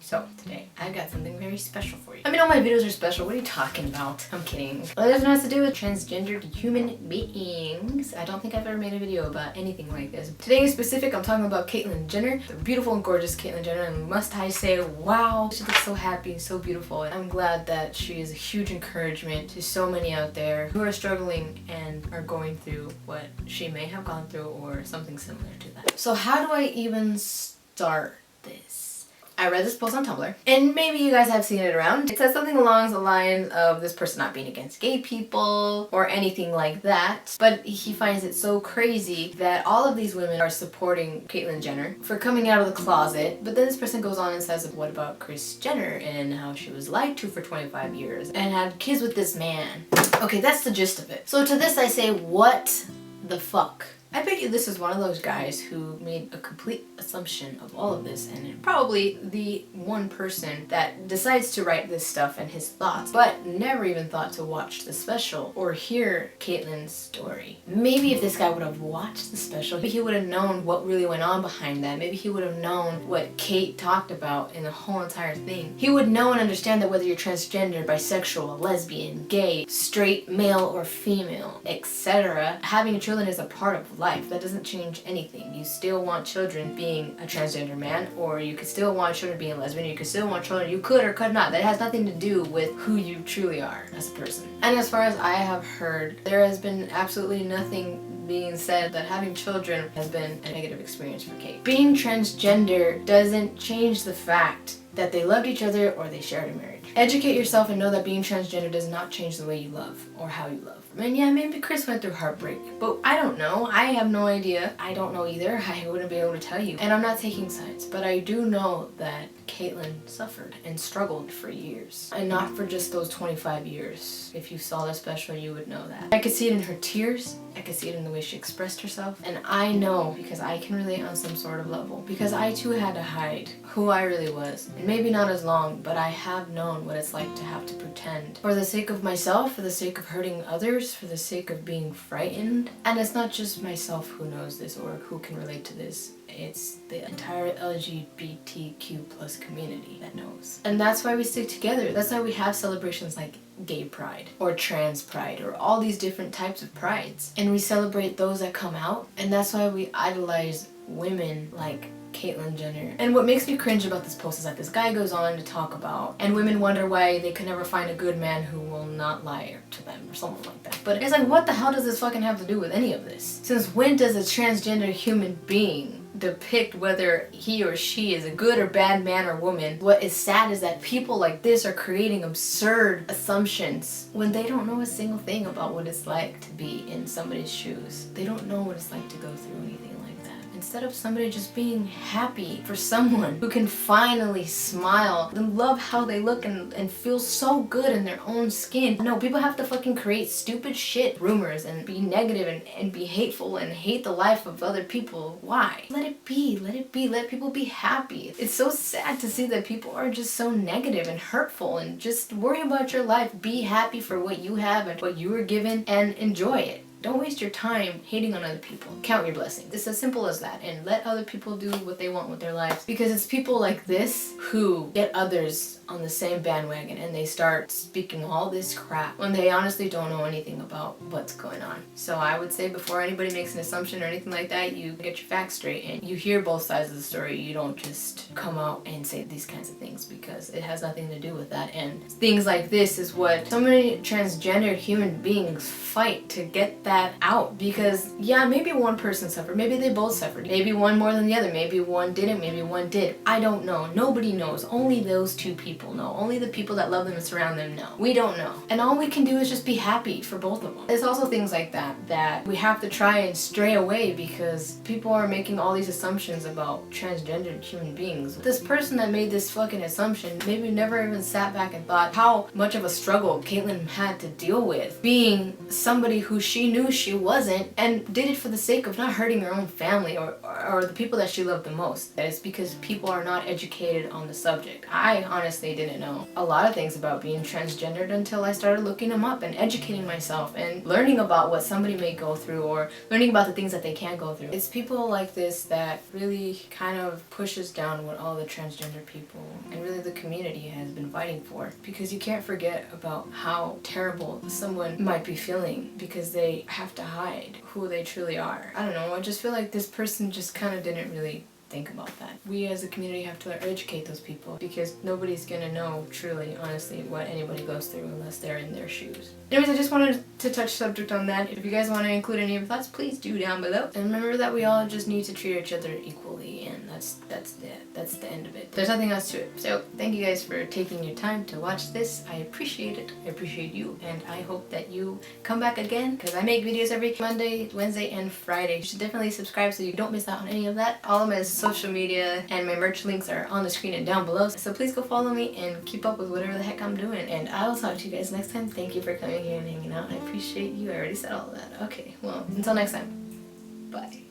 So today I got something very special for you. I mean, all my videos are special. What are you talking about? I'm kidding. Well, this one has to do with transgendered human beings. I don't think I've ever made a video about anything like this. Today in specific, I'm talking about Caitlyn Jenner, the beautiful and gorgeous Caitlyn Jenner, and must I say, wow, she looks so happy and so beautiful. And I'm glad that she is a huge encouragement to so many out there who are struggling and are going through what she may have gone through or something similar to that. So how do I even start this? I read this post on Tumblr, and maybe you guys have seen it around. It says something along the lines of this person not being against gay people or anything like that, but he finds it so crazy that all of these women are supporting Caitlyn Jenner for coming out of the closet, but then this person goes on and says, what about Kris Jenner and how she was lied to for 25 years and had kids with this man? Okay, that's the gist of it. So to this I say, what the fuck? I bet you this is one of those guys who made a complete assumption of all of this, and probably the one person that decides to write this stuff and his thoughts, but never even thought to watch the special or hear Caitlyn's story. Maybe if this guy would have watched the special, maybe he would have known what really went on behind that. Maybe he would have known what Kate talked about in the whole entire thing. He would know and understand that whether you're transgender, bisexual, lesbian, gay, straight, male or female, etc., having children is a part of life. That doesn't change anything. You still want children being a transgender man, or you could still want children being lesbian, you could still want children, you could or could not. That has nothing to do with who you truly are as a person. And as far as I have heard, there has been absolutely nothing being said that having children has been a negative experience for Kate. Being transgender doesn't change the fact that they loved each other or they shared a marriage. Educate yourself and know that being transgender does not change the way you love or how you love. I mean, yeah, maybe Kris went through heartbreak, but I don't know. I have no idea. I don't know either. I wouldn't be able to tell you. And I'm not taking sides, but I do know that Caitlyn suffered and struggled for years. And not for just those 25 years. If you saw the special, you would know that. I could see it in her tears. I could see it in the way she expressed herself. And I know, because I can relate on some sort of level, because I too had to hide who I really was. And maybe not as long, but I have known what it's like to have to pretend. For the sake of myself, for the sake of hurting others, for the sake of being frightened. And it's not just myself who knows this or who can relate to this. It's the entire LGBTQ plus community that knows. And that's why we stick together. That's why we have celebrations like gay pride or trans pride or all these different types of prides. And we celebrate those that come out. And that's why we idolize women like Caitlyn Jenner. And what makes me cringe about this post is that this guy goes on to talk about, and women wonder why they can never find a good man who will not lie to them or something like that. But it's like, what the hell does this fucking have to do with any of this? Since when does a transgender human being depict whether he or she is a good or bad man or woman? What is sad is that people like this are creating absurd assumptions when they don't know a single thing about what it's like to be in somebody's shoes. They don't know what it's like to go through anything like that. Instead of somebody just being happy for someone who can finally smile and love how they look and feel so good in their own skin. No, people have to fucking create stupid shit, rumors, and be negative and be hateful and hate the life of other people. Why? Let it be, let it be, let people be happy. It's so sad to see that people are just so negative and hurtful, and just worry about your life. Be happy for what you have and what you were given and enjoy it. Don't waste your time hating on other people. Count your blessings. It's as simple as that. And let other people do what they want with their lives. Because it's people like this who get others on the same bandwagon and they start speaking all this crap when they honestly don't know anything about what's going on. So I would say before anybody makes an assumption or anything like that, you get your facts straight and you hear both sides of the story. You don't just come out and say these kinds of things, because it has nothing to do with that. And things like this is what so many transgender human beings fight to get that out. Because yeah, maybe one person suffered, maybe they both suffered, maybe one more than the other, maybe one didn't, maybe one did. I don't know. Nobody knows. Only those two people know. Only the people that love them and surround them know. We don't know. And all we can do is just be happy for both of them. There's also things like that we have to try and stray away, because people are making all these assumptions about transgendered human beings. This person that made this fucking assumption maybe never even sat back and thought how much of a struggle Caitlyn had to deal with being somebody who she knew she wasn't and did it for the sake of not hurting her own family or the people that she loved the most. It's because people are not educated on the subject. I honestly didn't know a lot of things about being transgendered until I started looking them up and educating myself and learning about what somebody may go through or learning about the things that they can go through. It's people like this that really kind of pushes down what all the transgender people and really the community has been fighting for, because you can't forget about how terrible someone might be feeling because they have to hide who they truly are. I don't know, I just feel like this person just kind of didn't really think about that. We as a community have to educate those people, because nobody's gonna know truly, honestly, what anybody goes through unless they're in their shoes. Anyways, I just wanted to touch subject on that. If you guys want to include any of your thoughts, please do down below. And remember that we all just need to treat each other equally, and that's the end of it. There's nothing else to it. So thank you guys for taking your time to watch this. I appreciate it. I appreciate you, and I hope that you come back again, because I make videos every Monday, Wednesday, and Friday. You should definitely subscribe so you don't miss out on any of that. All of my social media and my merch links are on the screen and down below. So please go follow me and keep up with whatever the heck I'm doing. And I will talk to you guys next time. Thank you for coming here and hanging out. I appreciate you. I already said all of that. Okay, well, until next time. Bye.